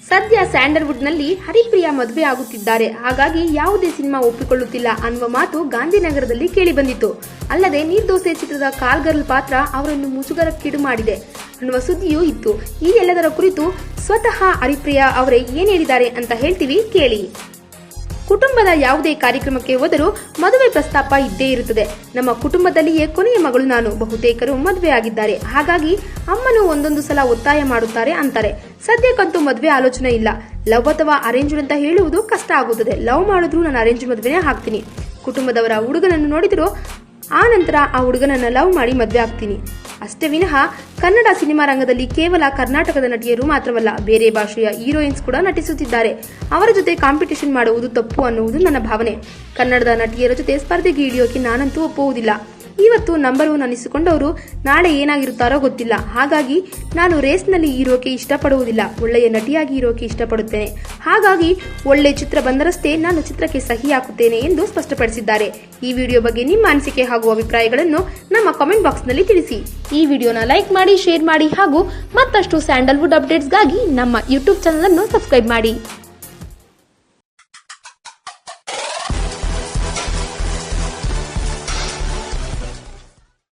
ಸದ್ಯ ಸ್ಯಾಂಡಲ್ವುಡ್ನಲ್ಲಿ ಹರಿಪ್ರಿಯಾ ಮದುವೆ ಆಗುತ್ತಿದ್ದಾರೆ. ಹಾಗಾಗಿ ಯಾವುದೇ ಸಿನಿಮಾ ಒಪ್ಪಿಕೊಳ್ಳುತ್ತಿಲ್ಲ ಅನ್ನುವ ಮಾತು ಗಾಂಧಿನಗರದಲ್ಲಿ ಕೇಳಿಬಂದಿತ್ತು. ಅಲ್ಲದೆ ನಿರ್ದೋಸೆ ಚಿತ್ರದ ಕಾಲ್ ಗರ್ಲ್ ಪಾತ್ರ ಅವರನ್ನು ಮುಜುಗರಕ್ಕೀಡು ಮಾಡಿದೆ ಅನ್ನುವ ಸುದ್ದಿಯೂ ಇತ್ತು. ಈ ಎಲ್ಲದರ ಕುರಿತು ಸ್ವತಃ ಹರಿಪ್ರಿಯಾ ಅವರೇ ಏನ್ ಹೇಳಿದ್ದಾರೆ ಅಂತ ಹೇಳ್ತೀವಿ, ಕೇಳಿ. ಕುಟುಂಬದ ಯಾವುದೇ ಕಾರ್ಯಕ್ರಮಕ್ಕೆ ಹೋದರೂ ಮದುವೆ ಪ್ರಸ್ತಾಪ ಇದ್ದೇ ಇರುತ್ತದೆ. ನಮ್ಮ ಕುಟುಂಬದಲ್ಲಿಯೇ ಕೊನೆಯ ಮಗಳು ನಾನು. ಬಹುತೇಕರು ಮದುವೆ ಆಗಿದ್ದಾರೆ. ಹಾಗಾಗಿ ಅಮ್ಮನು ಒಂದೊಂದು ಸಲ ಒತ್ತಾಯ ಮಾಡುತ್ತಾರೆ ಅಂತಾರೆ. ಸದ್ಯಕ್ಕಂತೂ ಮದುವೆ ಆಲೋಚನೆ ಇಲ್ಲ. ಲವ್ ಅಥವಾ ಅರೇಂಜ್ ಅಂತ ಹೇಳುವುದು ಕಷ್ಟ ಆಗುತ್ತದೆ. ಲವ್ ಮಾಡಿದ್ರು ನಾನು ಅರೇಂಜ್ ಮದುವೆನೇ ಹಾಕ್ತೀನಿ. ಕುಟುಂಬದವರ ಹುಡುಗನನ್ನು ನೋಡಿದ್ರು ಆ ನಂತರ ಆ ಹುಡುಗನನ್ನ ಲವ್ ಮಾಡಿ ಮದುವೆ ಆಗ್ತೀನಿ ಅಷ್ಟೇ ವಿನಃ ಕನ್ನಡ ಸಿನಿಮಾ ರಂಗದಲ್ಲಿ ಕೇವಲ ಕರ್ನಾಟಕದ ನಟಿಯರು ಮಾತ್ರವಲ್ಲ, ಬೇರೆ ಭಾಷೆಯ ಹೀರೋಯಿನ್ಸ್ ಕೂಡ ನಟಿಸುತ್ತಿದ್ದಾರೆ. ಅವರ ಜೊತೆ ಕಾಂಪಿಟೇಷನ್ ಮಾಡುವುದು ತಪ್ಪು ಅನ್ನುವುದು ನನ್ನ ಭಾವನೆ. ಕನ್ನಡದ ನಟಿಯರ ಜೊತೆ ಸ್ಪರ್ಧೆಗೆ ಇಳಿಯೋಕೆ ನಾನಂತೂ ಒಪ್ಪುವುದಿಲ್ಲ. ಇವತ್ತು ನಂಬರ್ 1 ಅನಿಸಿಕೊಂಡವರು ನಾಳೆ ಏನಾಗಿರುತ್ತಾರೋ ಗೊತ್ತಿಲ್ಲ. ಹಾಗಾಗಿ ನಾನು ರೇಸ್ನಲ್ಲಿ ಇರೋಕೆ ಇಷ್ಟಪಡುವುದಿಲ್ಲ. ಒಳ್ಳೆಯ ನಟಿಯಾಗಿ ಇರೋಕೆ ಇಷ್ಟಪಡುತ್ತೇನೆ. ಹಾಗಾಗಿ ಒಳ್ಳೆ ಚಿತ್ರ ಬಂದರಷ್ಟೇ ನಾನು ಚಿತ್ರಕ್ಕೆ ಸಹಿ ಹಾಕುತ್ತೇನೆ ಎಂದು ಸ್ಪಷ್ಟಪಡಿಸಿದ್ದಾರೆ. ಈ ವಿಡಿಯೋ ಬಗ್ಗೆ ನಿಮ್ಮ ಅನಿಸಿಕೆ ಹಾಗೂ ಅಭಿಪ್ರಾಯಗಳನ್ನು ನಮ್ಮ ಕಾಮೆಂಟ್ ಬಾಕ್ಸ್ ನಲ್ಲಿ ತಿಳಿಸಿ. ಈ ವಿಡಿಯೋನ ಲೈಕ್ ಮಾಡಿ, ಶೇರ್ ಮಾಡಿ ಹಾಗೂ ಮತ್ತಷ್ಟು ಸ್ಯಾಂಡಲ್ವುಡ್ ಅಪ್ಡೇಟ್ಸ್ಗಾಗಿ ನಮ್ಮ ಯೂಟ್ಯೂಬ್ ಚಾನಲ್ ಅನ್ನು ಸಬ್ಸ್ಕ್ರೈಬ್ ಮಾಡಿ.